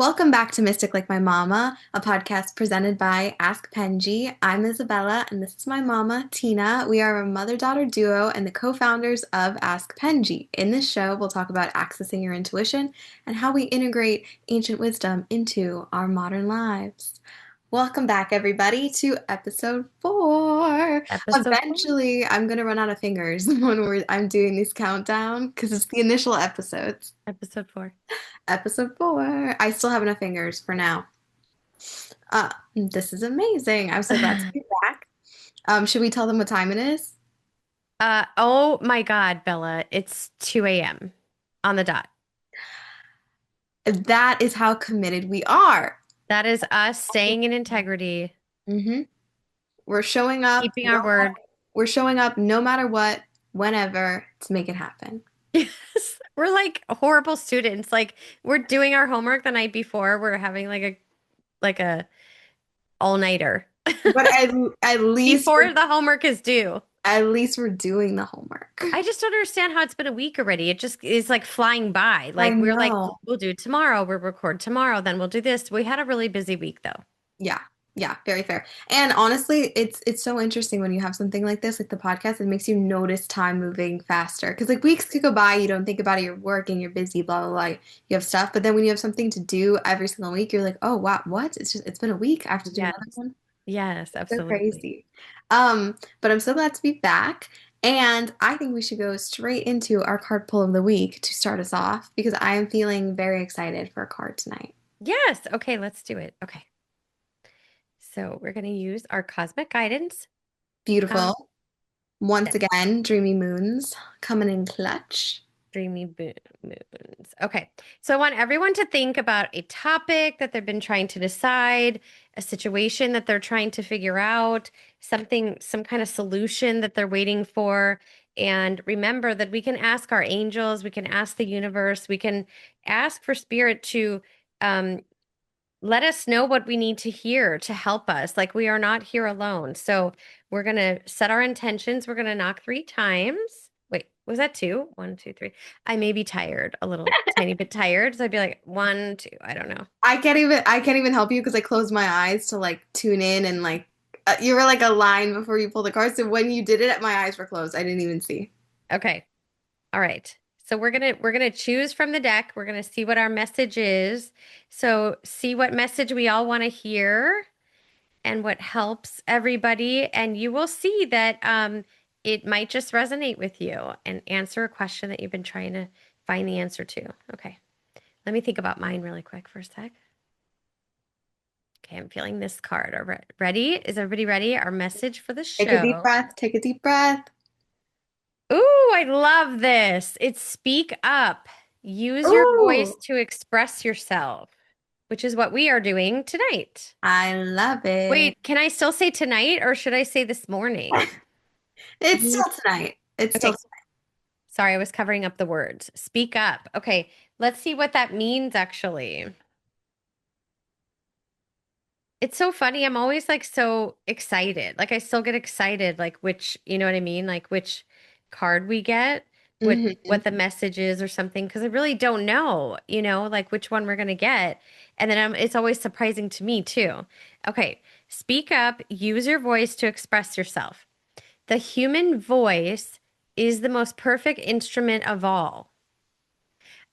Welcome back to Mystic Like My Mama, a podcast presented by Ask Penjie. I'm Isabella, and this is my mama, Tina. We are a mother-daughter duo and the co-founders of Ask Penjie. In this show, we'll talk about accessing your intuition and how we integrate ancient wisdom into our modern lives. Welcome back, everybody, to episode 4. Episode 4. Eventually, I'm gonna run out of fingers I'm doing this countdown because it's the initial episodes. Episode 4. Episode 4. I still have enough fingers for now. This is amazing. I'm so glad to be back. Should we tell them what time it is? Oh my God, Bella, it's 2 a.m. on the dot. That is how committed we are. That is us staying in integrity, hmm We're showing up. keeping our word. We're showing up no matter what, whenever to make it happen. Yes, we're like horrible students. Like we're doing our homework the night before. We're having like a all-nighter But at least before the homework is due. we're doing the homework. I just don't understand how it's been a week already. It just is like flying by. I Like we're like, know. we'll do it tomorrow. We'll record tomorrow. Then we'll do this. We had a really busy week though. Yeah. Yeah, very fair. And honestly, it's so interesting when you have something like this, like the podcast, it makes you notice time moving faster. Because like weeks could go by, you don't think about it, you're working, you're busy, blah blah blah. You have stuff, but then when you have something to do every single week, you're like, oh wow, what? It's been a week. I have to do Yes. another one. Yes, So absolutely. crazy. But I'm so glad to be back. And I think we should go straight into our card pull of the week to start us off because I am feeling very excited for a card tonight. Yes. Okay, let's do it. Okay. So we're going to use our cosmic guidance. Um, Beautiful. Once again, Dreamy Moons coming in clutch. Moons. Okay. So I want everyone to think about a topic that they've been trying to decide, a situation that they're trying to figure out, something, some kind of solution that they're waiting for. And remember that we can ask our angels, we can ask the universe, we can ask for spirit to um, let us know what we need to hear to help us. Like we are not here alone. So we're going to set our intentions. We're going to knock 3 times. Wait, was that 2? 1, 2, 3. I may be tired, a little tiny bit tired. So I'd be like 1, 2. I don't know. I can't even help you because I closed my eyes to like tune in and like you were like a line before you pulled the card. So when you did it, my eyes were closed. I didn't even see. Okay. All right. So we're gonna choose from the deck. We're gonna see what our message is. So see what message we all want to hear and what helps everybody. And you will see that it might just resonate with you and answer a question that you've been trying to find the answer to. Okay, let me think about mine really quick for a sec. Okay, I'm feeling this card. All right, ready? Is everybody ready? Our message for the Take a deep show. breath. Take a deep breath. Ooh, I love this. It's speak up. Use your voice Ooh, to express yourself, which is what we are doing tonight. I love it. Wait, can I still say tonight or should I say this morning? It's Mhm. still tonight. It's still Okay, sorry, I was covering up the words. Speak up. Okay, let's see what that means actually. It's so funny. I'm always like so excited. Like I still get excited like which, you know what I mean? Like which card we get, what hmm the message is or something because I really don't know, like which one we're going to get. And then it's always surprising to me too. Okay, speak up, use your voice to express yourself. The human voice is the most perfect instrument of all.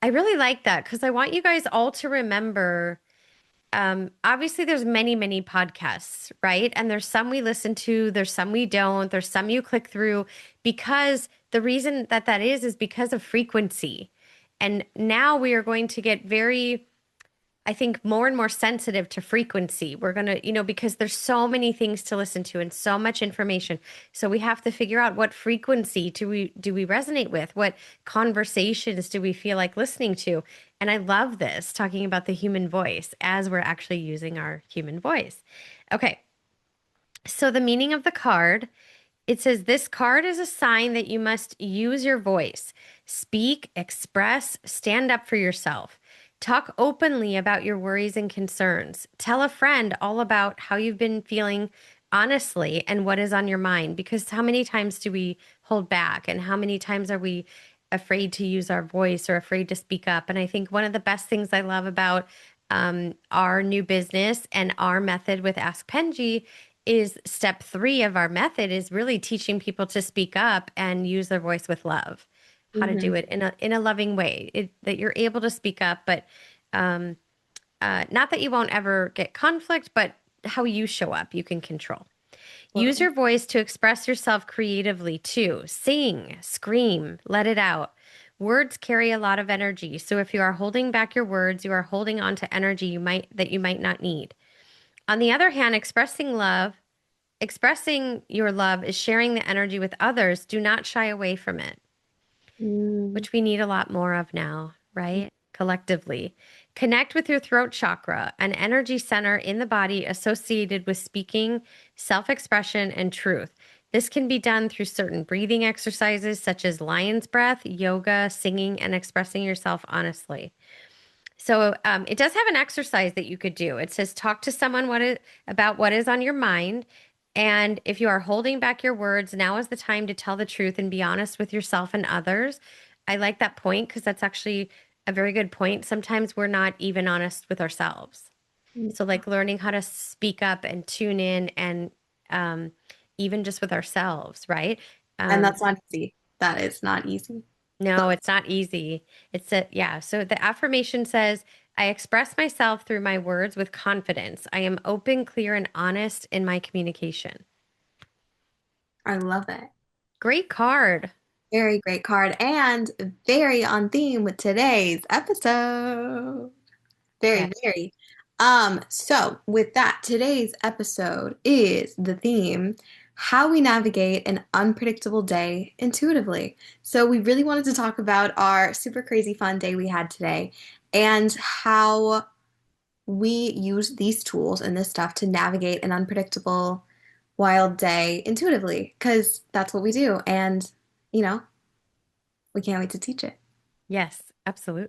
I really like that because I want you guys all to remember. Obviously, there's many, many podcasts, right? And there's some we listen to, there's some we don't, there's some you click through because the reason that that is because of frequency. And now we are going to get very, I think, more and more sensitive to frequency. We're going to, because there's so many things to listen to and so much information. So we have to figure out what frequency do we resonate with? What conversations do we feel like listening to? And I love this talking about the human voice as we're actually using our human voice. Okay. So the meaning of the card, it says this card is a sign that you must use your voice, speak, express, stand up for yourself. Talk openly about your worries and concerns. Tell a friend all about how you've been feeling honestly and what is on your mind. Because how many times do we hold back? And how many times are we afraid to use our voice or afraid to speak up? And I think one of the best things I love about our new business and our method with Ask Penjie is step 3 of our method is really teaching people to speak up and use their voice with love, how to do Hmm. it in a loving way, that you're able to speak up, but um, not that you won't ever get conflict, but how you show up, you can control. Use Totally. your voice to express yourself creatively too. Sing, scream, let it out. Words carry a lot of energy. So if you are holding back your words, you are holding on to energy you might not need. On the other hand, expressing your love is sharing the energy with others. Do not shy away from it, Mm. which we need a lot more of now, right? Collectively. Connect with your throat chakra, an energy center in the body associated with speaking, self expression, and truth. This can be done through certain breathing exercises such as lion's breath, yoga, singing, and expressing yourself honestly. So it does have an exercise that you could do. It says talk to someone about what is on your mind. And if you are holding back your words, now is the time to tell the truth and be honest with yourself and others. I like that point because that's actually a very good point. Sometimes we're not even honest with ourselves. So, like learning how to speak up and tune in and um, even just with ourselves, right? And Um, that's not easy. That is not easy. So no, it's not easy. Yeah. So the affirmation says, I express myself through my words with confidence. I am open, clear, and honest in my communication. I love it. Great card. Very great card and very on theme with today's episode. Very, Yes. very. So with that, today's episode is the theme, how we navigate an unpredictable day intuitively. So we really wanted to talk about our super crazy fun day we had today and how we use these tools and this stuff to navigate an unpredictable, wild day intuitively, because that's what we do. And, you know, we can't wait to teach it. Yes,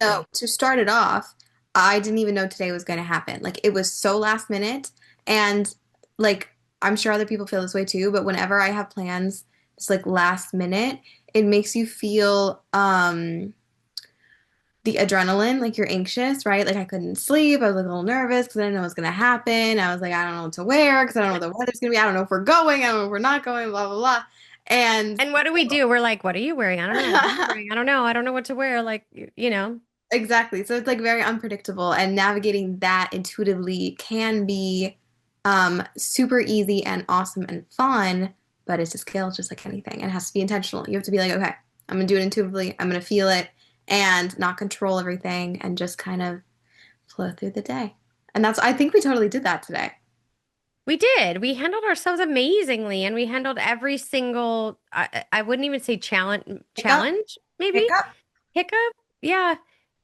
So absolutely. to start it off, I didn't even know today was going to happen. Like it was so last minute, and like I'm sure other people feel this way too, but whenever I have plans, it's like last minute, it makes you feel the adrenaline, like you're anxious, right? Like I couldn't sleep. I was like a little nervous because I didn't know what was going to happen. I was like, I don't know what to wear because I don't know what the weather's going to be. I don't know if we're going. I don't know if we're not going, blah, blah, blah. And And what do we do? We're like, what are you wearing? I don't know. What are you wearing? I don't know. I don't know what to wear. Like, you know. exactly. So it's like very unpredictable, and navigating that intuitively can be super easy and awesome and fun, but it's a skill just like anything. And it has to be intentional. You have to be like, okay, I'm gonna do it intuitively. I'm gonna feel it and not control everything and just kind of flow through the day. And I think we totally did that today. We did. We handled ourselves amazingly and we handled every single, I wouldn't even say Hiccup, challenge, maybe hiccup. hiccup. Yeah.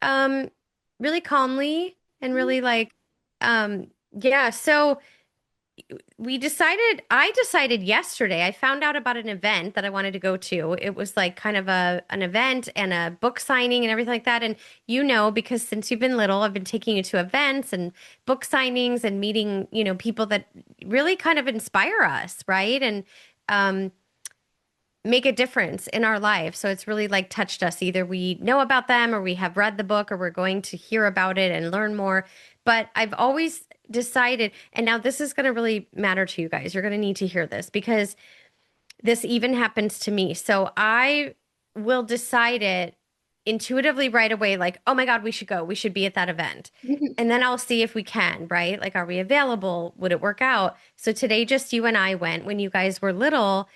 Um, really calmly and really like, yeah. So I decided yesterday, I found out about an event that I wanted to go to. It was like kind of an event and a book signing and everything like that. And you know, because since you've been little, I've been taking you to events and book signings and meeting, people that really kind of inspire us, right? And um make a difference in our life. So it's really like touched us. Either we know about them or we have read the book or we're going to hear about it and learn more. But I've always decided, and now this is going to really matter to you guys. You're going to need to hear this because this even happens to me. So I will decide it intuitively right away, like, oh my God, we should go. We should be at that event. And then I'll see if we can, right? Like, are we available? Would it work out? So today, just you and I went. When you guys were little,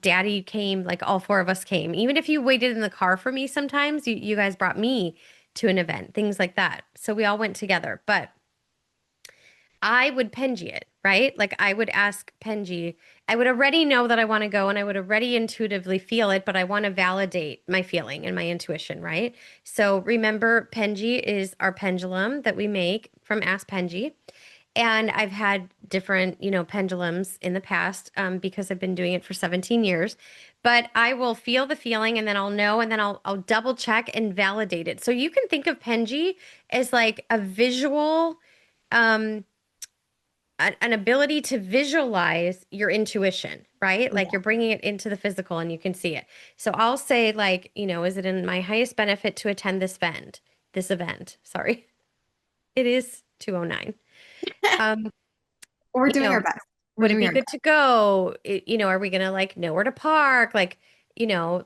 Daddy came, like all 4 of us came. Even if you waited in the car for me sometimes, you guys brought me to an event, things like that. So we all went together. But I would Penjie it, right? Like I would ask Penjie. I would already know that I want to go and I would already intuitively feel it, but I want to validate my feeling and my intuition, right? So remember, Penjie is our pendulum that we make from Ask Penjie. And I've had different, pendulums in the past because I've been doing it for 17 years. But I will feel the feeling and then I'll know and then I'll double check and validate it. So you can think of Penjie as like a visual um an ability to visualize your intuition, right? Like Yeah. you're bringing it into the physical and you can see it. So I'll say like, is it in my highest benefit to attend this event? Sorry. It is 2:09. Um, We're you doing our know, best. We're would it doing be our good best. to go? Are we gonna like know where to park? Like,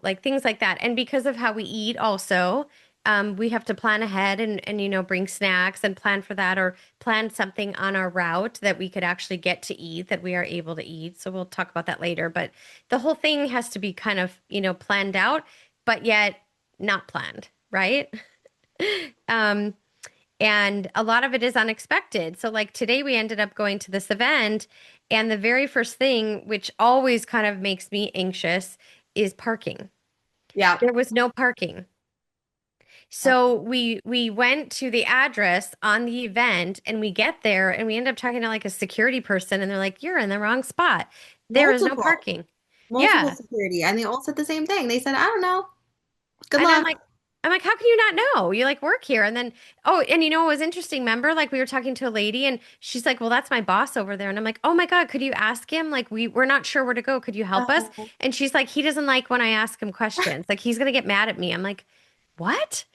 like things like that. And because of how we eat also, we have to plan ahead and bring snacks and plan for that or plan something on our route that we could actually get to eat that we are able to eat. So we'll talk about that later. But the whole thing has to be kind of, planned out, but yet not planned, right? Um, and a lot of it is unexpected. So, like today, we ended up going to this event, and the very first thing, which always kind of makes me anxious, is parking. Yeah. There was no parking. Yep. So we went to the address on the event and we get there and we end up talking to like a security person and they're like, "You're in the wrong spot. There is no Multiple, parking." multiple Yeah. security. And they all said the same thing. They said, I don't know. Good And luck. I'm like, how can you not know? You like work here. And then, oh, and you know what was interesting? Remember, like we were talking to a lady and she's like, well, that's my boss over there. And I'm like, oh my God, could you ask him? Like, we're not sure where to go. Could you help us? Oh, And she's like, he doesn't like when I ask him questions. Like, he's gonna get mad at me. I'm like, what?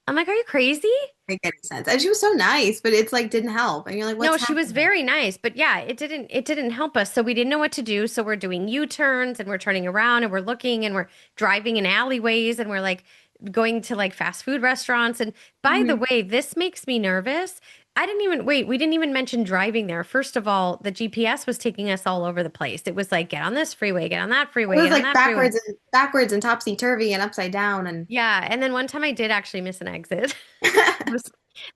I'm like, are you crazy? make any sense. And she was so nice, but it's like didn't help. And you're like, No, what's she was happening? very nice, but yeah, it didn't help us. So we didn't know what to do. So we're doing U-turns and we're turning around and we're looking and we're driving in alleyways and we're like going to like fast food restaurants. And by the Mhm. way, this makes me nervous. We didn't even mention driving there. First of all, the GPS was taking us all over the place. It was like, get on this freeway, get on that It freeway, was get on like that freeway. backwards and topsy-turvy and upside down and Yeah, and then one time I did actually miss an exit. was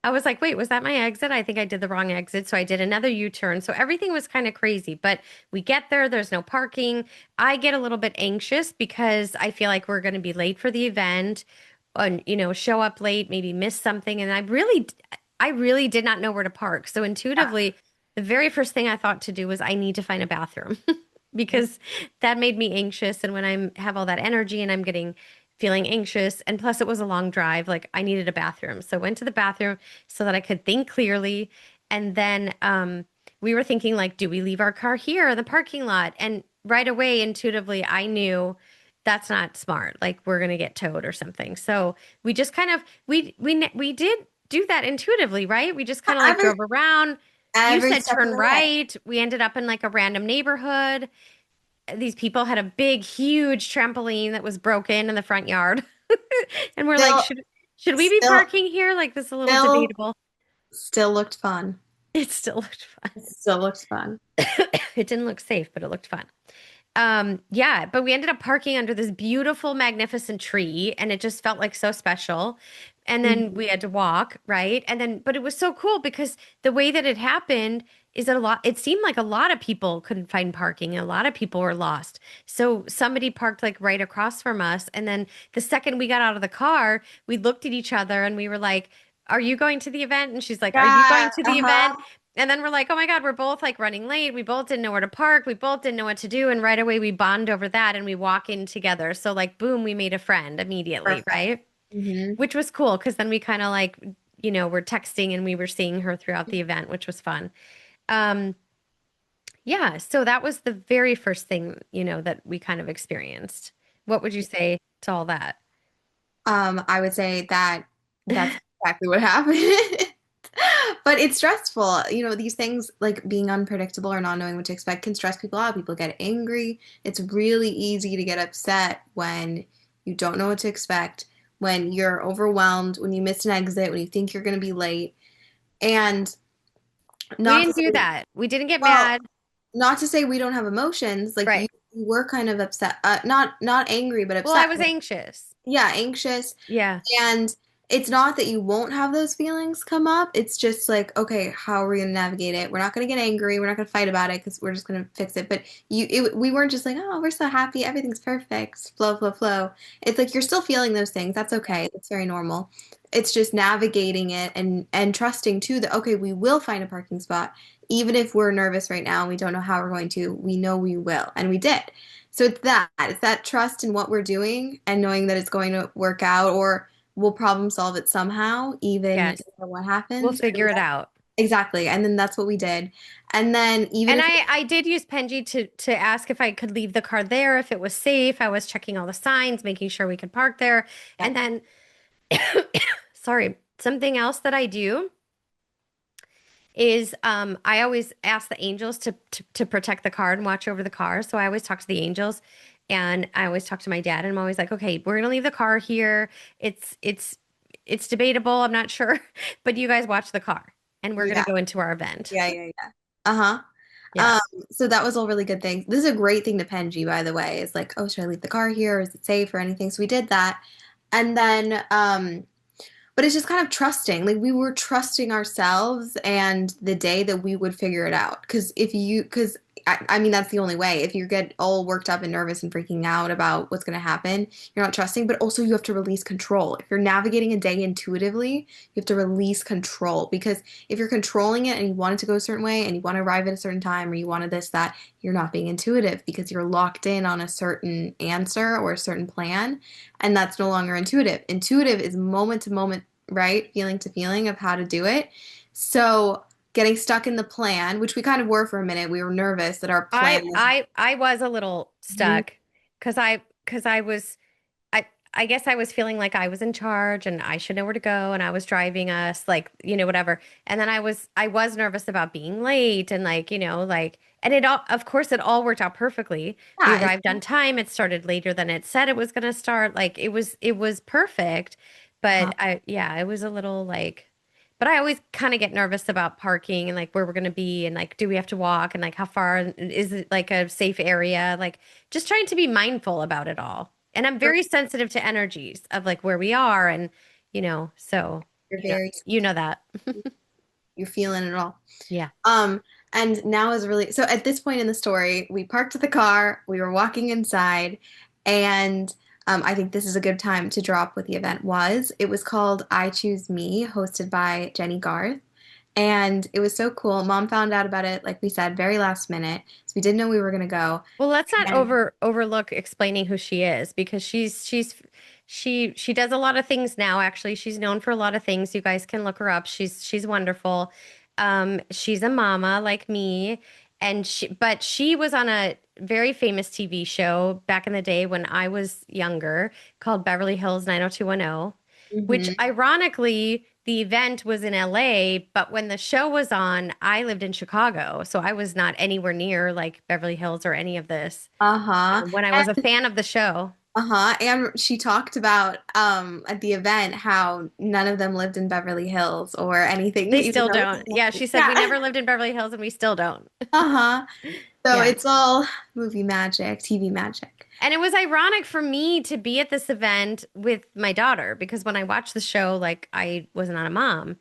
I was like, wait, was that my exit? I think I did the wrong exit. So I did another U-turn. So everything was kind of crazy. But we get there, there's no parking. I get a little bit anxious because I feel like we're going to be late for the event and, show up late, maybe miss something. And I really did not know where to park. So yeah. intuitively, the very first thing I thought to do was I need to find a bathroom because that made me anxious. And when have all that energy and I'm getting feeling anxious. And plus, it was a long drive. Like, I needed a bathroom. So, I went to the bathroom so that I could think clearly. And then we were thinking, like, do we leave our car here in the parking lot? And right away, intuitively, I knew that's not smart. Like, we're going to get towed or something. So, we just kind of, we did do that intuitively, right? We just kind of like Every drove around. You every said step of turn the way. right. We ended up in like a random neighborhood. These people had a big, huge trampoline that was broken in the front yard. And we're like, Still, should we be still, parking here? Like this is a little still, debatable. still looked fun. It still looked fun. It still looked fun. It didn't look safe, but it looked fun. Yeah, but we ended up parking under this beautiful, magnificent tree, and it just felt like so special. And then Mhm. we had to walk, right? And then, but it was so cool because the way that it happened is that it seemed like a lot of people couldn't find parking, and a lot of people were lost. So somebody parked like right across from us. And then the second we got out of the car, we looked at each other and we were like, are you going to the event? And she's like, are you Yeah, going to the event? uh-huh. And then we're like, oh my God, we're both like running late. We both didn't know where to park. We both didn't know what to do. And right away we bond over that and we walk in together. So like, boom, we made a friend immediately, Perfect. right? Hmm. Which was cool because then we kind of like, were texting and we were seeing her throughout the event, which was fun. Um, yeah, so that was the very first thing, that we kind of experienced. What would you say to all that? I would say that that's exactly what happened. But it's stressful. These things like being unpredictable or not knowing what to expect can stress people out. People get angry. It's really easy to get upset when you don't know what to expect, when you're overwhelmed, when you miss an exit, when you think you're going to be late. And We not to didn't do say, that. We didn't get well, mad. not to say we don't have emotions. Like you, Right. you were kind of upset, not angry, but Well, I upset. was anxious. Yeah, anxious. Yeah. And it's not that you won't have those feelings come up. It's just like, okay, how are we going to navigate it? We're not going to get angry. We're not going to fight about it because we're just going to fix it. But we weren't just like, oh, we're so happy. Everything's perfect. Flow, flow, flow. It's like you're still feeling those things. That's okay. That's very normal. It's just navigating it and trusting too that, okay, we will find a parking spot. Even if we're nervous right now and we don't know how we're going to, we know we will. And we did. So it's that trust in what we're doing and knowing that it's going to work out or we'll problem solve it somehow, even Yes. no matter what We'll happens. figure it out. Exactly. And then that's what we did. And then even And if I did use Penji to ask if I could leave the car there, if it was safe. I was checking all the signs, making sure we could park there. yeah, And then, sorry, something else that I do is I always ask the angels to protect the car and watch over the car. So I always talk to the angels and I always talk to my dad and I'm always like, okay, we're gonna leave the car here. It's debatable, I'm not sure, but you guys watch the car and we're gonna Yeah, go into our event. yeah, yeah, yeah. Uh-huh. Yeah. Um, so that was all really good things. This is a great thing to Penji, by the way. It's like, oh, should I leave the car here? Is it safe or anything? So we did that. And then but it's just kind of trusting. Like we were trusting ourselves and the day that we would figure it out. Because I mean, that's the only way. If you get all worked up and nervous and freaking out about what's going to happen, you're not trusting, but also you have to release control. If you're navigating a day intuitively, you have to release control because if you're controlling it and you want it to go a certain way and you want to arrive at a certain time or you wanted this, that, you're not being intuitive because you're locked in on a certain answer or a certain plan, and that's no longer intuitive. Intuitive is moment to moment, right? Feeling to feeling of how to do it. So getting stuck in the plan, which we kind of were for a minute, we were nervous that our plan was. I was a little Mhm. stuck because I was I guess I was feeling like I was in charge and I should know where to go and I was driving us like, whatever. And then I was nervous about being late and like, like and it all of course it all worked out perfectly. We Yeah, arrived on time. It started later than it said it was going to start. Like it was perfect. uh-huh. But it was a little like but I always kind of get nervous about parking and like where we're going to be and like do we have to walk and like how far is it like a safe area? Like just trying to be mindful about it all. And I'm very sensitive to energies of like where we are and so You're very, you know that. you're feeling it all. Yeah. Um, and now is really so at this point in the story, we parked the car, we were walking inside, and I think this is a good time to drop what the event was. It was called I Choose Me, hosted by Jenny Garth. And it was so cool. Mom found out about it, like we said, very last minute. So we didn't know we were gonna go. Well, let's not And overlook explaining who she is because she does a lot of things now, actually. She's known for a lot of things. You guys can look her up. She's wonderful. She's a mama like me, and she was on a very famous TV show back in the day when I was younger called Beverly Hills 90210, which mhm. ironically the event was in LA, but when the show was on, I lived in Chicago, so I was not anywhere near like Beverly Hills or any of this Uh-huh. when I was a fan of the show. Uh-huh. And she talked about at the event how none of them lived in Beverly Hills or anything, They even still though don't. Yeah, she said we yeah. never lived in Beverly Hills and we still don't. Uh-huh. So Yeah. it's all movie magic, TV magic. And it was ironic for me to be at this event with my daughter because when I watched the show, like I was not a mom.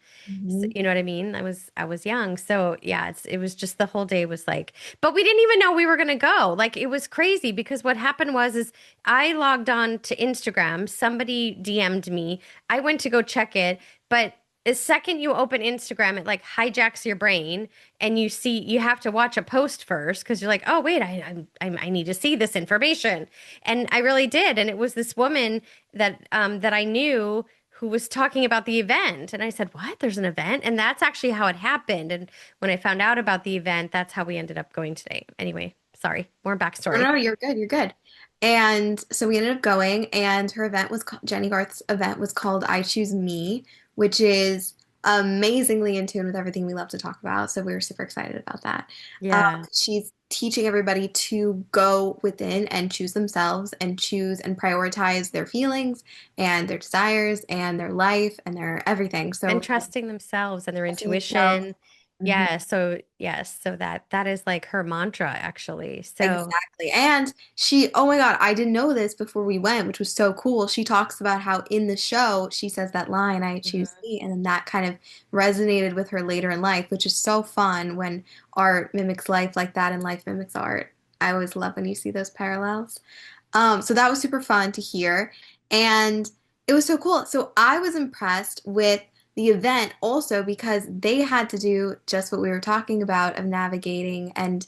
So, Mhm. you know what I mean? I was young. So yeah, it was just the whole day was like, but we didn't even know we were gonna go. Like it was crazy because what happened was is I logged on to Instagram, somebody DM'd me. I went to go check it, but the second you open Instagram, it like hijacks your brain and you have to watch a post first because you're like, oh wait, I need to see this information, and I really did, and it was this woman that I knew who was talking about the event, and I said, what? There's an event, and that's actually how it happened. And when I found out about the event, that's how we ended up going today. Anyway, sorry, more No, backstory. no, you're good. You're good. And so we ended up going, and Jenny Garth's event was called I Choose Me, which is amazingly in tune with everything we love to talk about. So we were super excited about that. Yeah. She's teaching everybody to go within and choose themselves and choose and prioritize their feelings and their desires and their life and their everything. And So trusting themselves and their trusting themselves. intuition. Yeah, so yes, so that is like her mantra actually. So Exactly. And she, oh my God, I didn't know this before we went, which was so cool. She talks about how in the show she says that line, I choose mhm. me. And then that kind of resonated with her later in life, which is so fun when art mimics life like that and life mimics art. I always love when you see those parallels. So that was super fun to hear. And it was so cool. So I was impressed with the event also because they had to do just what we were talking about of navigating and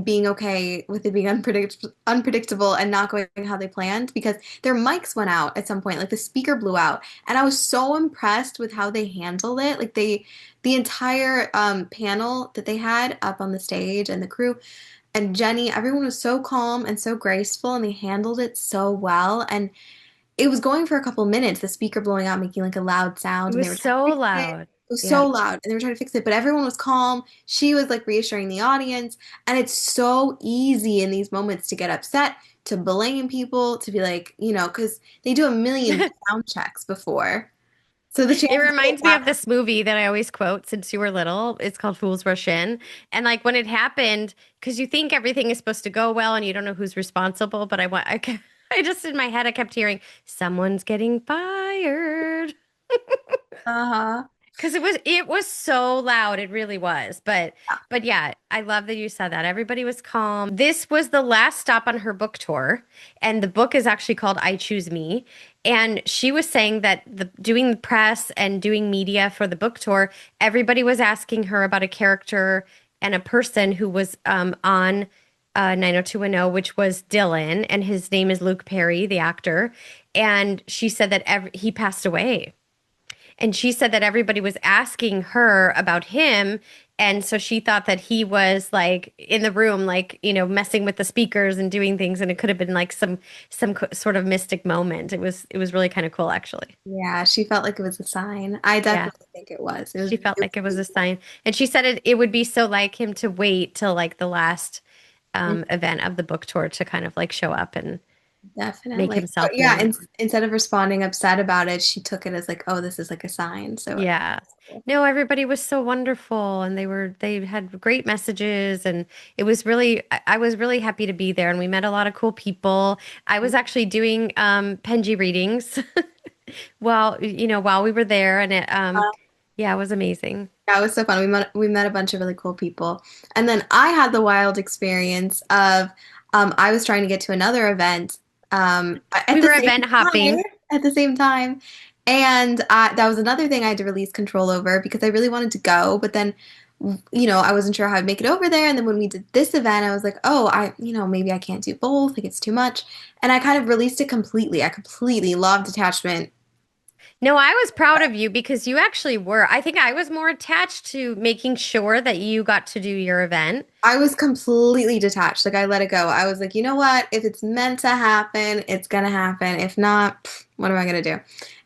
being okay with it being unpredictable and not going how they planned because their mics went out at some point, like the speaker blew out. And I was so impressed with how they handled it. The entire panel that they had up on the stage and the crew and Jenny, everyone was so calm and so graceful, and they handled it so well. And it was going for a couple minutes, the speaker blowing out, making like a loud It sound, and they was were trying so to fix it. loud. It was so Yeah. loud and they were trying to fix it, but everyone was calm. She was like reassuring the audience. And it's so easy in these moments to get upset, to blame people, to be like, because they do a million sound checks before. So the It chances of it reminds me not. of this movie that I always quote since you were little. It's called Fools Rush In. And like when it happened, because you think everything is supposed to go well and you don't know who's responsible, but I just in my head I kept hearing someone's getting fired. Uh-huh. Because it was so loud, it really was. But yeah, I love that you said that. Everybody was calm. This was the last stop on her book tour, and the book is actually called I Choose Me. And she was saying that doing the press and doing media for the book tour, everybody was asking her about a character and a person who was on 90210, which was Dylan, and his name is Luke Perry, the actor. And she said that he passed away. And she said that everybody was asking her about him. And so she thought that he was like in the room, like, messing with the speakers and doing things. And it could have been like some sort of mystic moment. It was really kind of cool, actually. Yeah, she felt like it was a sign. I Yeah. definitely think it was. It was She felt it like it was a sign. And she said it would be so like him to wait till like the last was event of the book tour to kind of like show up and make definitely. But himself yeah, known. instead of responding upset about it, she took it as like, oh, this is like a sign. So Yeah. No, everybody was so wonderful and they had great messages and it was really I was really happy to be there and we met a lot of cool people. I was actually doing Penji readings while we were there and yeah, it was amazing. yeah, it was so fun. We met a bunch of really cool people. And then I had the wild experience of I was trying to get to another event at We the were same event hopping. time, at the same time. And that was another thing I had to release control over because I really wanted to go, but then I wasn't sure how I'd make it over there. And then when we did this event, I was like, oh, maybe I can't do both. Like it's too much. And I kind of released it completely. I completely loved detachment. No, I was proud of you because you actually were. I think I was more attached to making sure that you got to do your event. I was completely detached. Like I let it go. I was like, you know what? If it's meant to happen, it's gonna happen. If not, what am I gonna do?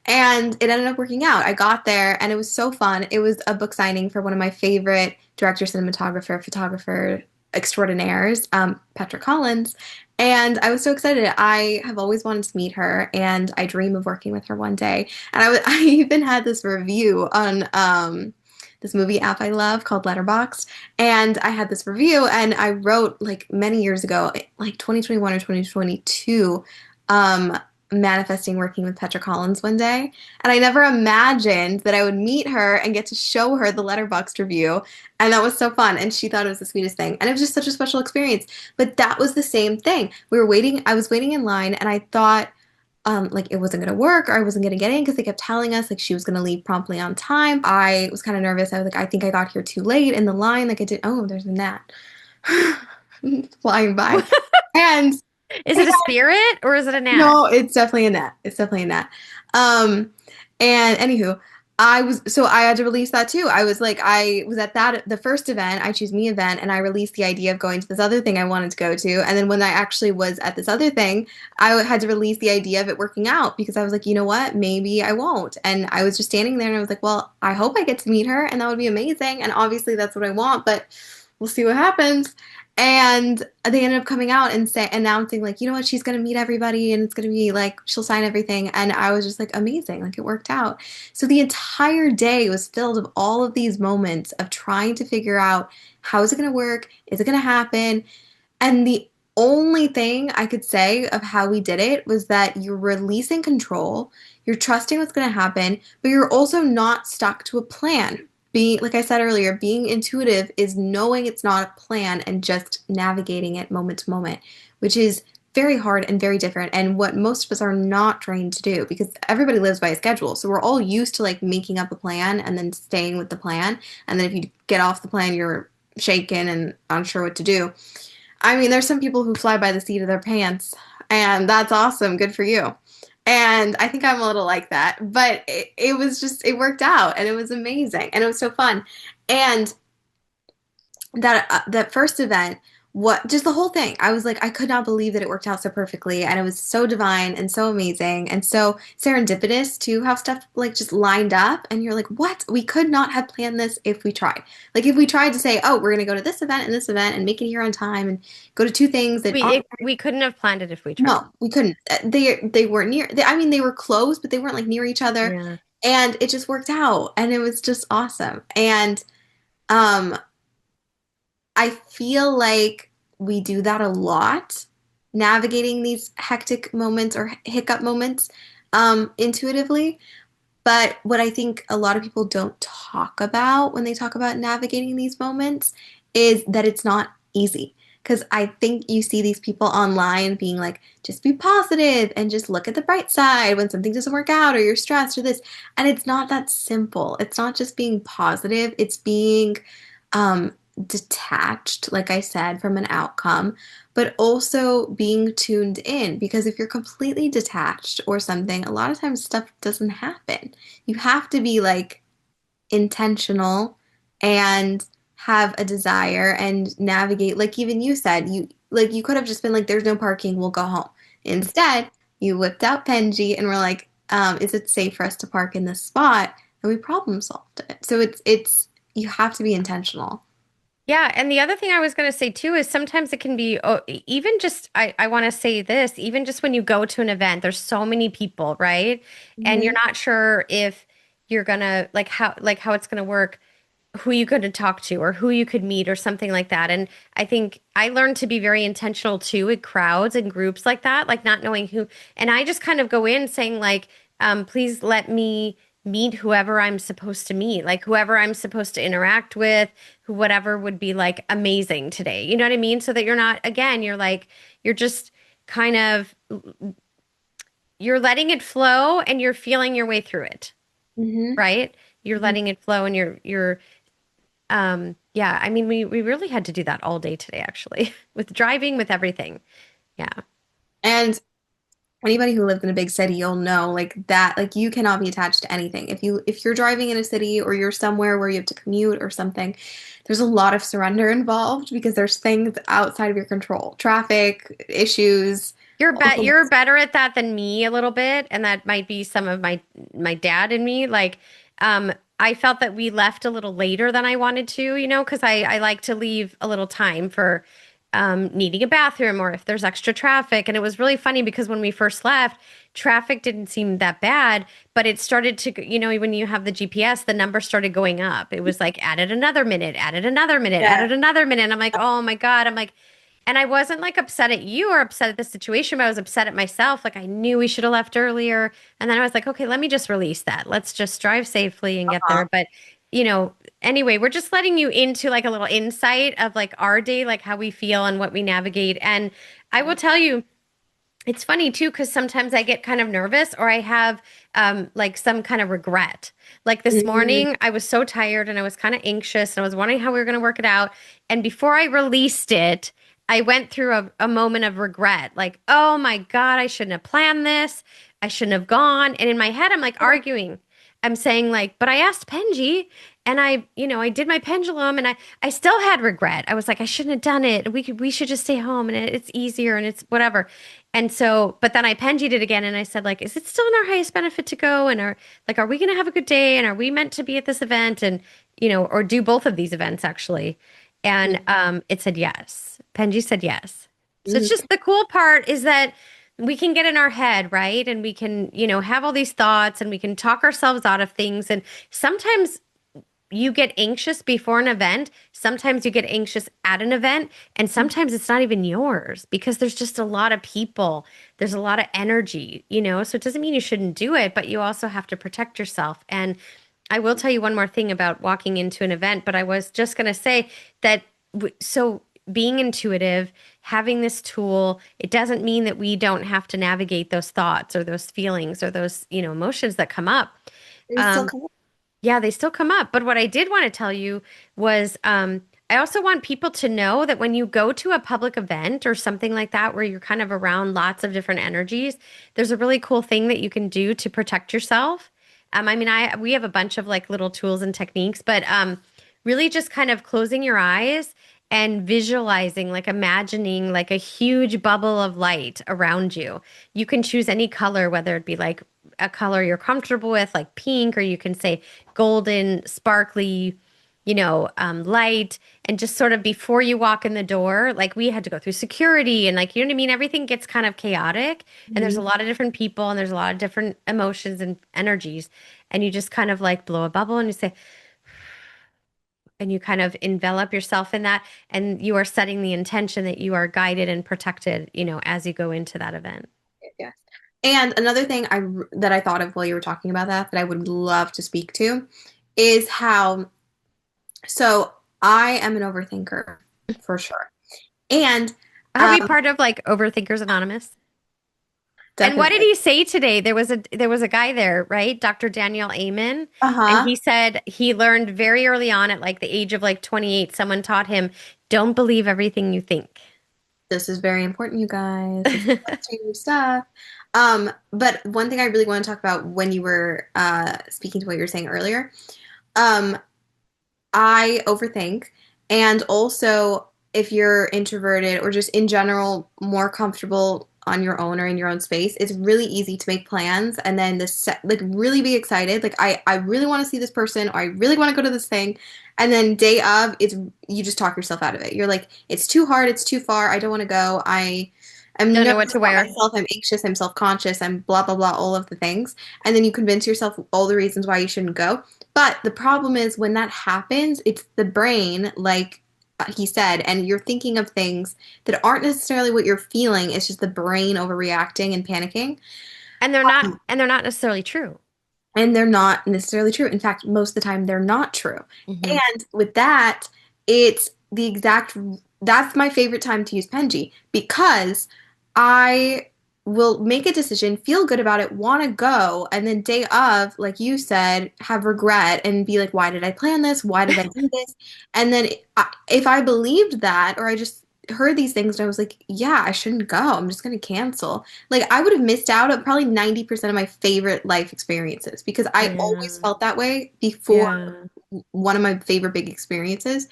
And it ended up working out. I got there and it was so fun. It was a book signing for one of my favorite director, cinematographer, photographer extraordinaires, Petra Collins. And I was so excited. I have always wanted to meet her and I dream of working with her one day. And I even had this review on this movie app I love called Letterboxd. And I had this review and I wrote like many years ago, like 2021 or 2022, manifesting working with Petra Collins one day. And I never imagined that I would meet her and get to show her the Letterboxd review. And that was so fun. And she thought it was the sweetest thing. And it was just such a special experience. But that was the same thing. I was waiting in line and I thought, like it wasn't gonna work or I wasn't gonna get in because they kept telling us like she was gonna leave promptly on time. I was kind of nervous. I was like, I think I got here too late in the line. Like I did. Oh, there's a gnat flying by, and Is it a spirit or is it a gnat? no, it's definitely a gnat. It's definitely a gnat. Um, and anywho, I had to release that too. I was at the first event, I Choose Me event, and I released the idea of going to this other thing I wanted to go to. And then when I actually was at this other thing, I had to release the idea of it working out because I was like, you know what? Maybe I won't. And I was just standing there and I was like, well, I hope I get to meet her and that would be amazing. And obviously that's what I want, but we'll see what happens. And they ended up coming out and announcing like, you know what, she's gonna meet everybody and it's gonna be like she'll sign everything. And I was just like, amazing, like it worked out. So the entire day was filled with all of these moments of trying to figure out how is it gonna work? Is it gonna happen? And the only thing I could say of how we did it was that you're releasing control, you're trusting what's going to happen, but you're also not stuck to a plan. Being, like I said earlier, being intuitive is knowing it's not a plan and just navigating it moment to moment, which is very hard and very different and what most of us are not trained to do because everybody lives by a schedule. So we're all used to like making up a plan and then staying with the plan. And then if you get off the plan, you're shaken and unsure what to do. I mean, there's some people who fly by the seat of their pants, and that's awesome. Good for you. And I think I'm a little like that, but it was just, it worked out and it was amazing and it was so fun. And that first event what just the whole thing. I was like, I could not believe that it worked out so perfectly, and it was so divine and so amazing and so serendipitous too, how stuff like just lined up, and you're like, what? We could not have planned this if we tried. Like if we tried to say, oh, we're gonna go to this event and this event and make it here on time and go to two things that aren't. We couldn't have planned it if we tried. No, we couldn't. They weren't near. I mean, they were close, but they weren't like near each other, Yeah. and it just worked out, and it was just awesome. And um, I feel like we do that a lot, navigating these hectic moments or hiccup moments intuitively. But what I think a lot of people don't talk about when they talk about navigating these moments is that it's not easy. Because I think you see these people online being like, just be positive and just look at the bright side when something doesn't work out or you're stressed or this. And it's not that simple. It's not just being positive, it's being um, detached, like I said, from an outcome, but also being tuned in. Because if you're completely detached or something, a lot of times stuff doesn't happen. You have to be like intentional and have a desire and navigate. Like even you said, you could have just been like, there's no parking, we'll go home. Instead, you whipped out Penjie and were like, is it safe for us to park in this spot? And we problem solved it. So it's you have to be intentional. Yeah, and the other thing I was going to say too is sometimes it can be even just I want to say this, even just when you go to an event, there's so many people, right? And you're Hmm. not sure if you're gonna like how it's going to work, who you could talk to or who you could meet or something like that. And I think I learned to be very intentional too with crowds and groups like that, like not knowing who. And I just kind of go in saying like, please let me meet whoever I'm supposed to meet, like whoever I'm supposed to interact with, who whatever would be like amazing today. You know what I mean? So that you're not, again, you're like, you're just kind of, you're letting it flow and you're feeling your way through it, Hmm. right? You're Hmm. letting it flow and you're yeah, I mean we really had to do that all day today actually with driving with everything. Yeah. And anybody who lives in a big city, you'll know like that, like you cannot be attached to anything. If you're driving in a city or you're somewhere where you have to commute or something, there's a lot of surrender involved because there's things outside of your control, traffic issues. You're better at that than me a little bit, and that might be some of my dad and me. Like, I felt that we left a little later than I wanted to, because I like to leave a little time for needing a bathroom or if there's extra traffic. And it was really funny because when we first left, traffic didn't seem that bad, but it started to, when you have the GPS, the number started going up. It was like added another minute, added another minute, Yeah. added another minute. And I'm like, oh my God. I'm like, and I wasn't like upset at you or upset at the situation, but I was upset at myself. Like I knew we should have left earlier. And then I was like, okay, let me just release that. Let's just drive safely and get Uh-huh. there. But, anyway, we're just letting you into like a little insight of like our day, like how we feel and what we navigate. And I will tell you, it's funny too, because sometimes I get kind of nervous or I have like some kind of regret. Like this Mhm. morning, I was so tired and I was kind of anxious and I was wondering how we were going to work it out. And before I released it, I went through a moment of regret. Like, oh my God, I shouldn't have planned this. I shouldn't have gone. And in my head, I'm like arguing. I'm saying like, but I asked Penjie and I did my pendulum and I still had regret. I was like, I shouldn't have done it. We should just stay home and it's easier and it's whatever. And so, but then I penjied it again and I said, like, is it still in our highest benefit to go? And are we going to have a good day? And are we meant to be at this event? And, or do both of these events actually? And it said yes. Penjie said yes. So it's Mhm. just the cool part is that we can get in our head, right? And we can, have all these thoughts and we can talk ourselves out of things. And sometimes you get anxious before an event. Sometimes you get anxious at an event, and sometimes it's not even yours because there's just a lot of people. There's a lot of energy, So it doesn't mean you shouldn't do it, but you also have to protect yourself. And I will tell you one more thing about walking into an event, but I was just going to say that so being intuitive, having this tool, it doesn't mean that we don't have to navigate those thoughts or those feelings or those, emotions that come up. They still Um, come. yeah, they still come up. But what I did want to tell you was I also want people to know that when you go to a public event or something like that, where you're kind of around lots of different energies, there's a really cool thing that you can do to protect yourself. I mean, we have a bunch of like little tools and techniques, but really just kind of closing your eyes and visualizing, like imagining like a huge bubble of light around you. You can choose any color, whether it be like a color you're comfortable with, like pink, or you can say golden, sparkly, light. And just sort of before you walk in the door, like we had to go through security and like, you know what I mean? Everything gets kind of chaotic and there's a Mhm. lot of different people and there's a lot of different emotions and energies. And you just kind of like blow a bubble and you say, and you kind of envelop yourself in that. And you are setting the intention that you are guided and protected, as you go into that event. Yes. And another thing that I thought of while you were talking about that I would love to speak to is how so I am an overthinker for sure. And Are we part of like Overthinkers Anonymous? And what did definitely. he say today? There was a guy there, right? Dr. Daniel Amen. And Uh-huh. he said he learned very early on at like the age of like 28, someone taught him, don't believe everything you think. This is very important, you guys. This is life-changing stuff. But one thing I really want to talk about when you were speaking to what you were saying earlier, um, I overthink, and also if you're introverted or just in general more comfortable on your own or in your own space, it's really easy to make plans and then like really be excited. Like I really want to see this person or I really want to go to this thing. And then day of, it's you just talk yourself out of it. You're like, it's too hard, it's too far, I don't want to go. I'm Don't know nervous what to about wear. myself, I'm anxious, I'm self-conscious, I'm blah blah blah, all of the things. And then you convince yourself all the reasons why you shouldn't go. But the problem is when that happens, it's the brain, like he said, and you're thinking of things that aren't necessarily what you're feeling. It's just the brain overreacting and panicking. And they're not necessarily true. And they're not necessarily true. In fact, most of the time, they're not true. Hmm. And with that, it's the exact, that's my favorite time to use Penji because I will make a decision, feel good about it, want to go, and then day of, like you said, have regret and be like, why did I plan this? Why did I do this? And then if I believed that, or I just heard these things and I was like, yeah, I shouldn't go. I'm just going to cancel. Like I would have missed out on probably 90% of my favorite life experiences because I always Yeah. felt that way before Yeah. one of my favorite big experiences.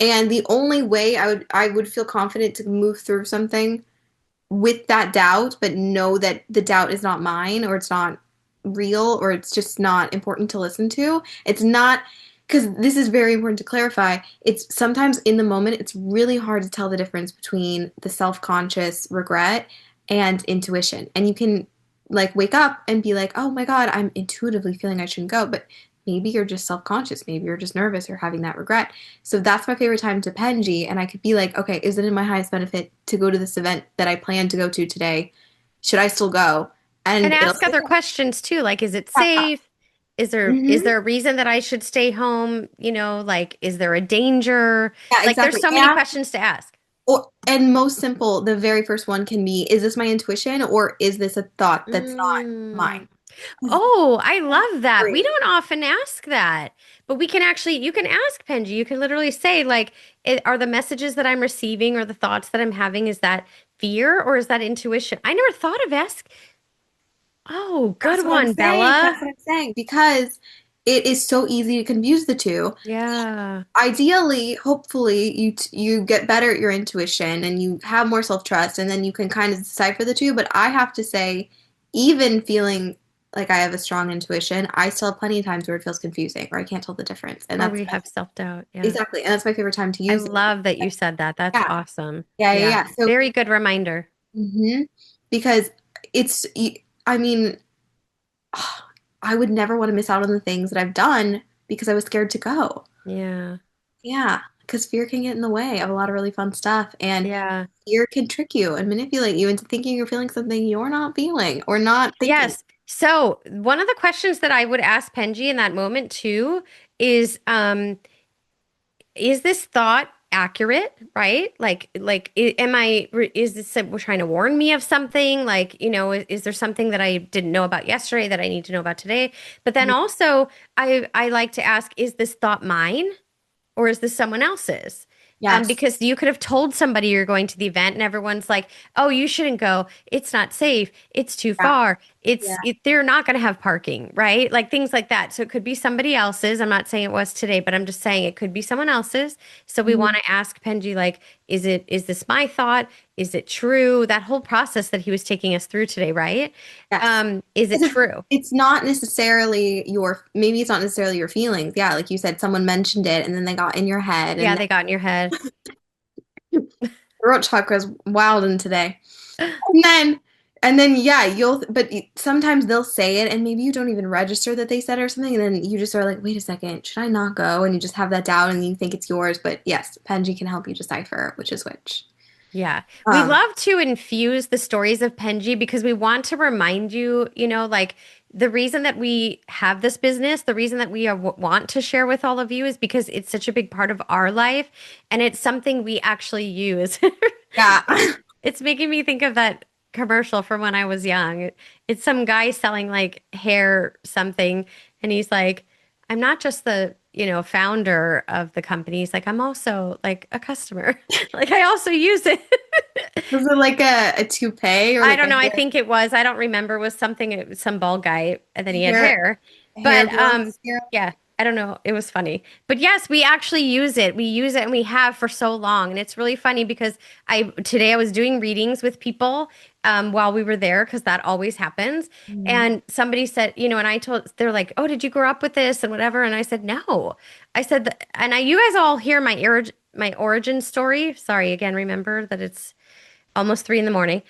And the only way I would feel confident to move through something with that doubt, but know that the doubt is not mine or it's not real or it's just not important to listen to. It's not because this is very important to clarify. It's sometimes in the moment, it's really hard to tell the difference between the self conscious regret and intuition. And you can like wake up and be like, oh my God, I'm intuitively feeling I shouldn't go. But maybe you're just self conscious. Maybe you're just nervous or having that regret. So that's my favorite time to Penji. And I could be like, okay, is it in my highest benefit to go to this event that I plan to go to today? Should I still go? And And it'll ask say, other questions too, like, is it yeah. safe? Is there is Hmm. there a reason that I should stay home? Like, is there a danger? Yeah, Like, there's exactly. so many And questions to ask. and most simple, the very first one can be, is this my intuition or is this a thought that's not Mm. mine? 'Cause Oh, I love that. We three. don't often ask that, but you can ask Penji. You can literally say, like, are the messages that I'm receiving or the thoughts that I'm having, is that fear or is that intuition? I never thought of ask. Oh, That's good what I'm one, saying. That's Bella. what I'm saying. Because it is so easy to confuse the two. Yeah. Ideally, hopefully, you get better at your intuition and you have more self-trust, and then you can kind of decipher the two. But I have to say, even feeling like I have a strong intuition, I still have plenty of times where it feels confusing or I can't tell the difference. And Or that's we have self-doubt. Yeah. exactly, and that's my favorite time to I use it. love that you said that. That's Yeah, awesome. yeah, yeah, Yeah. yeah. So, Very good reminder. mhm, because it's, I mean, I would never want to miss out on the things that I've done because I was scared to go. Yeah. Yeah, because fear can get in the way of a lot of really fun stuff, and Yeah. fear can trick you and manipulate you into thinking you're feeling something you're not feeling or not thinking. Yes. So one of the questions that I would ask Penji in that moment too is this thought accurate, right? Is this trying to warn me of something? Like, is there something that I didn't know about yesterday that I need to know about today? But then also I like to ask, is this thought mine or is this someone else's? Yes. Because you could have told somebody you're going to the event and everyone's like, oh, you shouldn't go. It's not safe. It's too Yeah. far. Yeah. They're not going to have parking, right? Like things like that. So it could be somebody else's. I'm not saying it was today, but I'm just saying it could be someone else's. So we Mhm. want to ask Penji, like, is this my thought? Is it true? That whole process that he was taking us through today, right? Yes. Is it 'Cause true? it's not necessarily maybe it's not necessarily your feelings. Yeah, like you said, someone mentioned it and then they got in your head Yeah, and they got in your head. then throat chakra's wild in today. And then yeah, sometimes they'll say it and maybe you don't even register that they said it or something, and then you just are like, wait a second, should I not go? And you just have that doubt and you think it's yours. But yes, Penji can help you decipher which is which. Yeah. We Um, love to infuse the stories of Penji because we want to remind you, like the reason that we have this business, the reason that we want to share with all of you is because it's such a big part of our life and it's something we actually use. yeah. It's making me think of that commercial from when I was young. It's some guy selling like hair something, and he's like, I'm not just the, founder of the company. He's like, I'm also like a customer. Like I also use it. Was it like a toupee or I like don't a know. I think it was. I don't remember. It was something. It was some bald guy, and then he had hair hair. hair But growth serum? yeah. I don't know. It was funny. But yes, we actually use it. We use it, and we have for so long. And it's really funny because I was doing readings with people while we were there because that always happens. Mhm. And somebody said, and they're like, "Oh, did you grow up with this and whatever?" And I said, "No." I said, you guys all hear my origin story. Sorry again. Remember that it's almost 3 in the morning.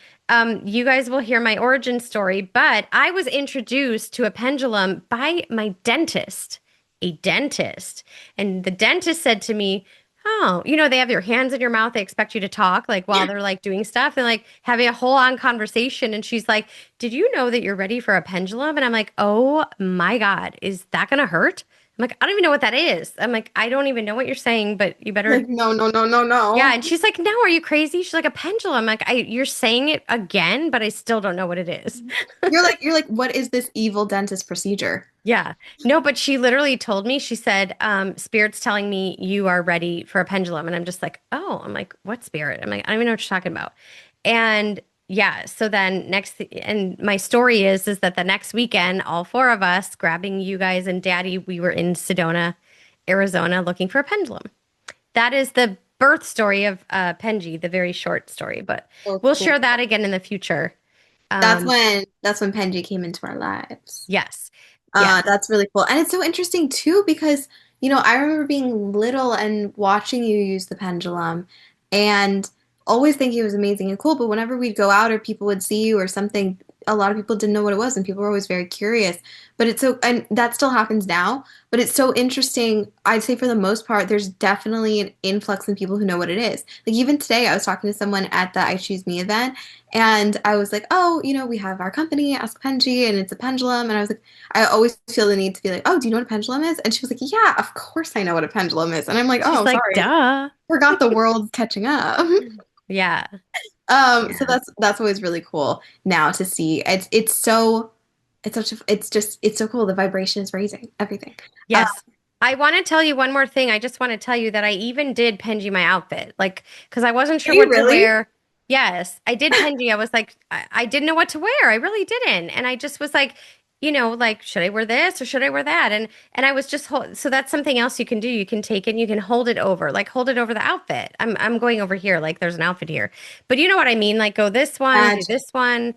You guys will hear my origin story, but I was introduced to a pendulum by my dentist, a dentist. And the dentist said to me, oh, they have your hands in your mouth. They expect you to talk like while they're like doing stuff and like having a whole on conversation. And she's like, did you know that you're ready for a pendulum? And I'm like, oh my God, is that going to hurt? I'm like, I don't even know what that is. I'm like, I don't even know what you're saying, but you better Like, no, no, no, no, yeah, no. and she's like, "No, are you crazy?" She's like, "A pendulum." I'm like, you're saying it again, but I still don't know what it is." You're like, what is this evil dentist procedure? Yeah. No, but she literally told me, she said, Spirit's telling me you are ready for a pendulum. And I'm just like, oh, I'm like, what spirit? I'm like, I don't even know what you're talking about. And yeah, so then and my story is that the next weekend, all four of us, grabbing you guys and daddy, we were in Sedona, Arizona, looking for a pendulum. That is the birth story of Penji, the very short story, but So we'll cool. share that again in the future. That's Um, when Penji came into our lives. yes. Yes. That's really cool. And it's so interesting too because, I remember being little and watching you use the pendulum and always thinking it was amazing and cool. But whenever we'd go out or people would see you or something, a lot of people didn't know what it was and people were always very curious. But and that still happens now, but it's so interesting. I'd say for the most part, there's definitely an influx in people who know what it is. Like even today, I was talking to someone at the I Choose Me event and I was like, oh, we have our company, Ask Penjie, and it's a pendulum. And I was like, I always feel the need to be like, oh, do you know what a pendulum is? And she was like, yeah, of course I know what a pendulum is. And I'm like, She's oh, like, sorry, duh. forgot the world's catching up. Yeah. So Yeah. that's always really cool now to see. It's so it's such a, it's so cool. The vibration is raising everything. Uh, Yes. I want to tell you one more thing. I just want to tell you that I even did Penji my outfit, like, because I wasn't Are sure you what to really? wear. Yes, I did Penji. I was like, I didn't know what to wear. I really didn't. And I just was like, like, should I wear this or should I wear that? And I was just so that's something else you can do. You can take it and you can hold it over, like hold it over the outfit. I'm going over here, like there's an outfit here. But you know what I mean? Like go this one, do Imagine, this one.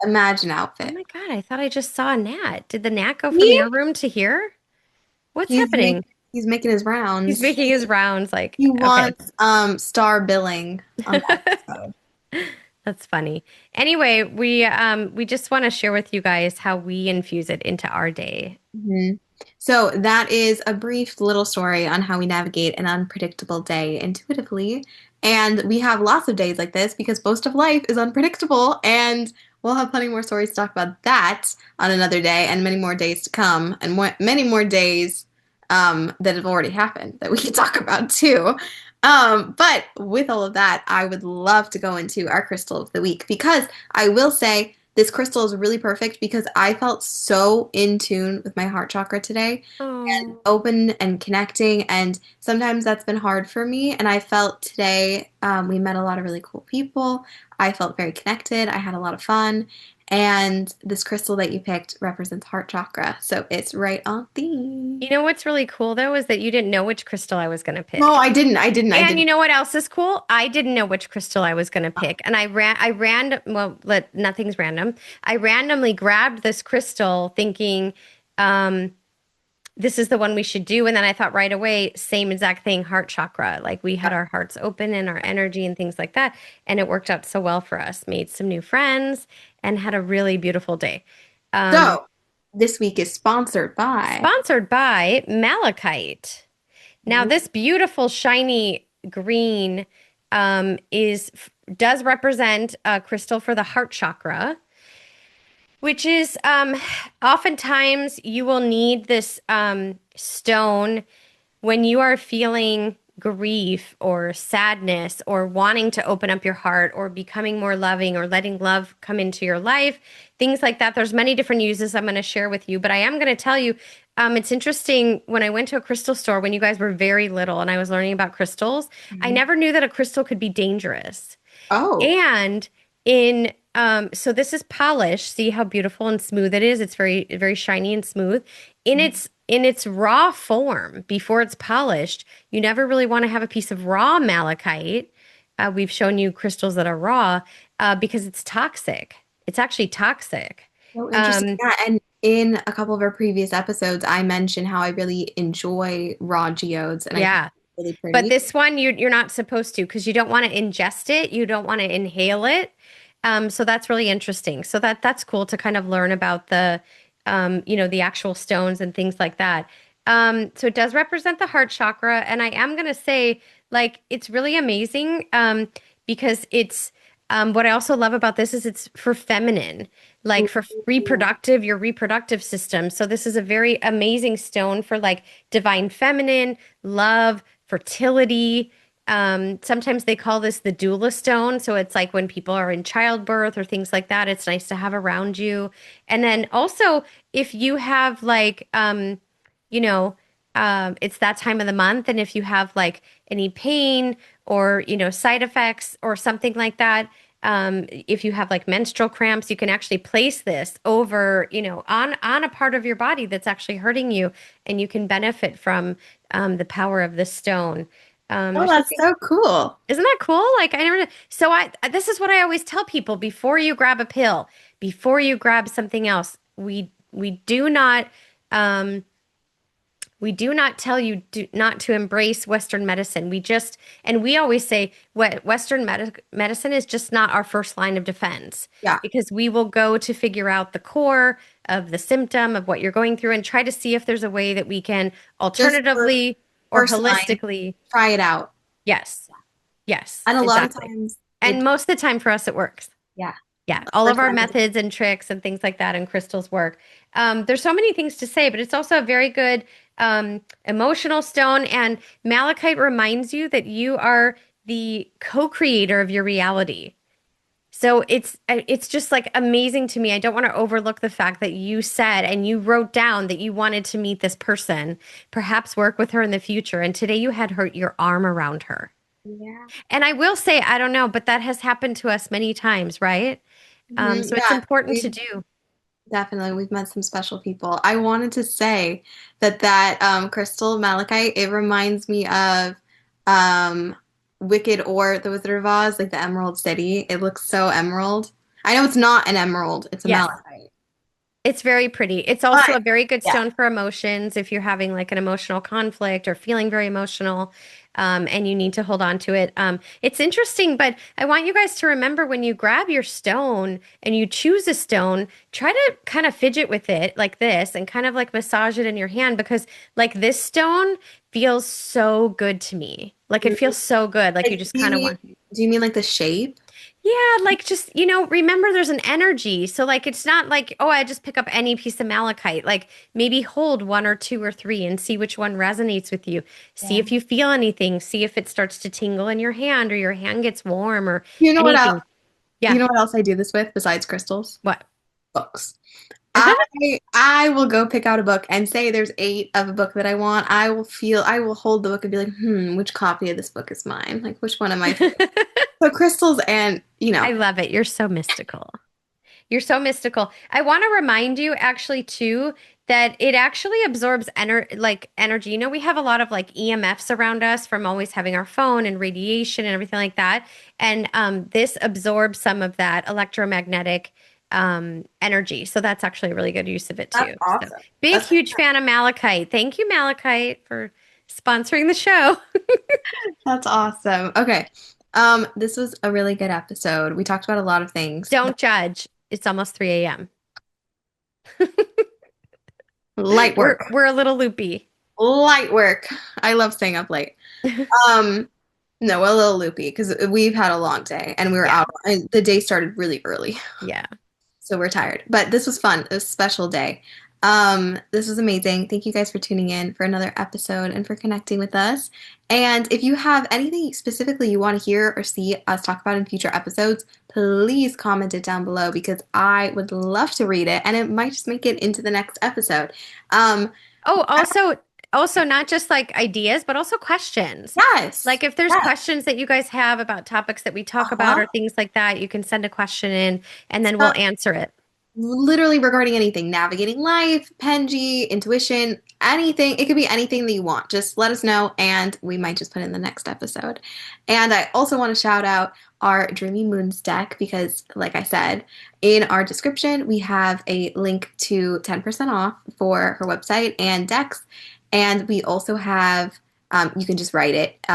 imagine Oh outfit. my God, I thought I just saw a gnat. Did the gnat go from He your room to here? What's he's happening? he's making his He's rounds. making his rounds like, He okay. wants star billing on the episode. That's funny. Anyway, we just want to share with you guys how we infuse it into our day. Mhm. So that is a brief little story on how we navigate an unpredictable day intuitively. And we have lots of days like this because most of life is unpredictable. And we'll have plenty more stories to talk about that on another day and many more days to come and many more days that have already happened that we can talk about too. But with all of that, I would love to go into our crystal of the week because I will say this crystal is really perfect because I felt so in tune with my heart chakra today and Oh. open and connecting. And sometimes that's been hard for me. And I felt today we met a lot of really cool people. I felt very connected. I had a lot of fun. And this crystal that you picked represents heart chakra. So it's right on You theme. know what's really cool though is that you didn't know which crystal I was going to No, pick. I didn't. I didn't. I And you didn't. know what else is cool? I didn't know which crystal I was going to pick. And well, nothing's random. I randomly grabbed this crystal thinking, um, this is the one we should do. And then I thought right away, same exact thing, heart chakra. Like we had our hearts open and our energy and things like that. And it worked out so well for us. Made some new friends and had a really beautiful day. Um, So this week is sponsored by. Sponsored by Malachite. Now, this beautiful shiny green is does represent a crystal for the heart chakra, which is oftentimes you will need this stone when you are feeling grief or sadness or wanting to open up your heart or becoming more loving or letting love come into your life, things like that. There's many different uses I'm going to share with you, but I am going to tell you it's interesting when I went to a crystal store when you guys were very little and I was learning about crystals, I Mhm. never knew that a crystal could be dangerous. Oh. And in so this is polished. See how beautiful and smooth it is? It's very, very shiny and smooth. In its raw form, before it's polished, you never really want to have a piece of raw malachite. We've shown you crystals that are raw because it's toxic. It's actually toxic. So interesting. Um, Yeah, and in a couple of our previous episodes, I mentioned how I really enjoy raw geodes, and I think yeah. it's really But pretty. this one you're not supposed to because you don't want to ingest it. You don't want to inhale it. So that's really interesting. So that's cool to kind of learn about the actual stones and things like that. So it does represent the heart chakra, and I am gonna say, like, it's really amazing, because it's what I also love about this is it's for feminine, like for Ooh. your reproductive system. So this is a very amazing stone for like divine feminine, love, fertility. Sometimes they call this the doula stone. So it's like when people are in childbirth or things like that, it's nice to have around you. And then also if you have like, you know, it's that time of the month, and if you have like any pain or, side effects or something like that, if you have like menstrual cramps, you can actually place this over, on a part of your body that's actually hurting you, and you can benefit from the power of this stone. Oh, There's that's something, so cool. isn't that cool? Like I never, so this is what I always tell people before you grab a pill, before you grab something else, we do not, um, we do not tell you not to embrace Western medicine. And we always say what medicine is just not our first line of defense Yeah, because we will go to figure out the core of the symptom of what you're going through and try to see if there's a way that we can just for alternatively or first line, holistically. try it out. Yes, yes, And a lot of exactly. times And it, most of the time for us, it works. yeah, Yeah, all of first our time is, methods and tricks and things like that and crystals work. There's so many things to say, but it's also a very good emotional stone. And malachite reminds you that you are the co-creator of your reality. So it's just like amazing to me. I don't want to overlook the fact that you said and you wrote down that you wanted to meet this person, perhaps work with her in the future. And today you had your arm around her. yeah. And I will say, I don't know, but that has happened to us many times, right? Mhm. So it's Yeah, important to we do. definitely we've met some special people. I wanted to say that crystal malachite, it reminds me of um Wicked or the Wizard of Oz, like the Emerald City. It looks so emerald. I know it's not an emerald, it's a Yes. malachite. It's very pretty. It's also But a very good yeah, stone for emotions if you're having like an emotional conflict or feeling very emotional, and you need to hold on to it. It's interesting, but I want you guys to remember when you grab your stone and you choose a stone, try to kind of fidget with it like this and kind of like massage it in your hand because like this stone feels so good to me. Like it feels so good. Like you like just kind of want. do you mean like the shape? Yeah, like just, remember there's an energy. So like it's not like, oh, I just pick up any piece of malachite. Like maybe hold one or two or three and see which one resonates with you. See Yeah. if you feel anything. See if it starts to tingle in your hand or your hand gets warm or You know what else? anything. You Yeah. know what else I do this with besides crystals? What? Books. I will go pick out a book and say there's eight of a book that I want. I will hold the book and be like, which copy of this book is mine? Like which one am I picking? So crystals and I love it. You're so mystical. You're so mystical. I want to remind you actually too that it actually absorbs energy. You know, we have a lot of like EMFs around us from always having our phone and radiation and everything like that. And this absorbs some of that electromagnetic energy. So that's actually a really good use of it that's too. So awesome. big, That's huge fan of Malachite. Thank you, Malachite, for sponsoring the show. that's awesome. Okay. This was a really good episode. We talked about a lot of things. Don't judge. It's almost 3 a.m. Light work. We're a little loopy. Light work. I love staying up late. Um, no, a little loopy because we've had a long day and we were Yeah. out. And the day started really early, Yeah. so we're tired. But this was fun. It was a special day. This was amazing. Thank you guys for tuning in for another episode and for connecting with us. And if you have anything specifically you want to hear or see us talk about in future episodes, please comment it down below because I would love to read it and it might just make it into the next episode. Um, Oh, also not just like ideas, but also questions. yes. Like if there's Yes. questions that you guys have about topics that we talk about Uh-huh. or things like that, you can send a question in and then we'll answer it. Literally regarding anything, navigating life, Penjie, intuition, anything. It could be anything that you want. Just let us know, and we might just put in the next episode. And I also want to shout out our Dreamy Moons deck because, like I said, in our description, we have a link to 10% off for her website and decks. And we also have, you can just write it.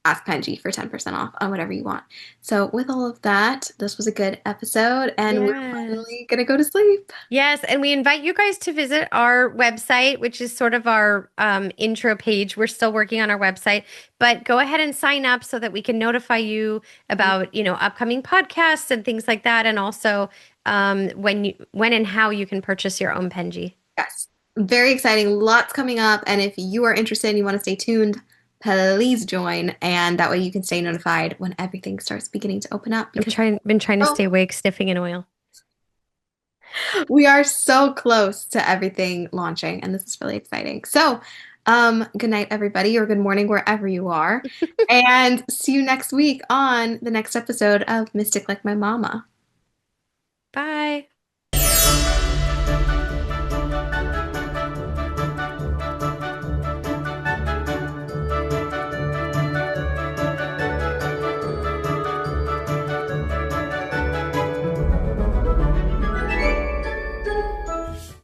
Ask Penjie for 10% off on whatever you want. So, with all of that, this was a good episode, and we're Yes. finally going to go to sleep. Yes, and we invite you guys to visit our website, which is sort of our intro page. We're still working on our website, but go ahead and sign up so that we can notify you about, upcoming podcasts and things like that, and also when and how you can purchase your own Penji. Yes, very exciting. Lots coming up. And if you are interested and you want to stay tuned, please join. And that way you can stay notified when everything starts beginning to open up because Been trying to oh, stay awake, sniffing an oil. we are so close to everything launching. And this is really exciting. So, good night, everybody, or good morning, wherever you are. And see you next week on the next episode of Mystic Like My Mama.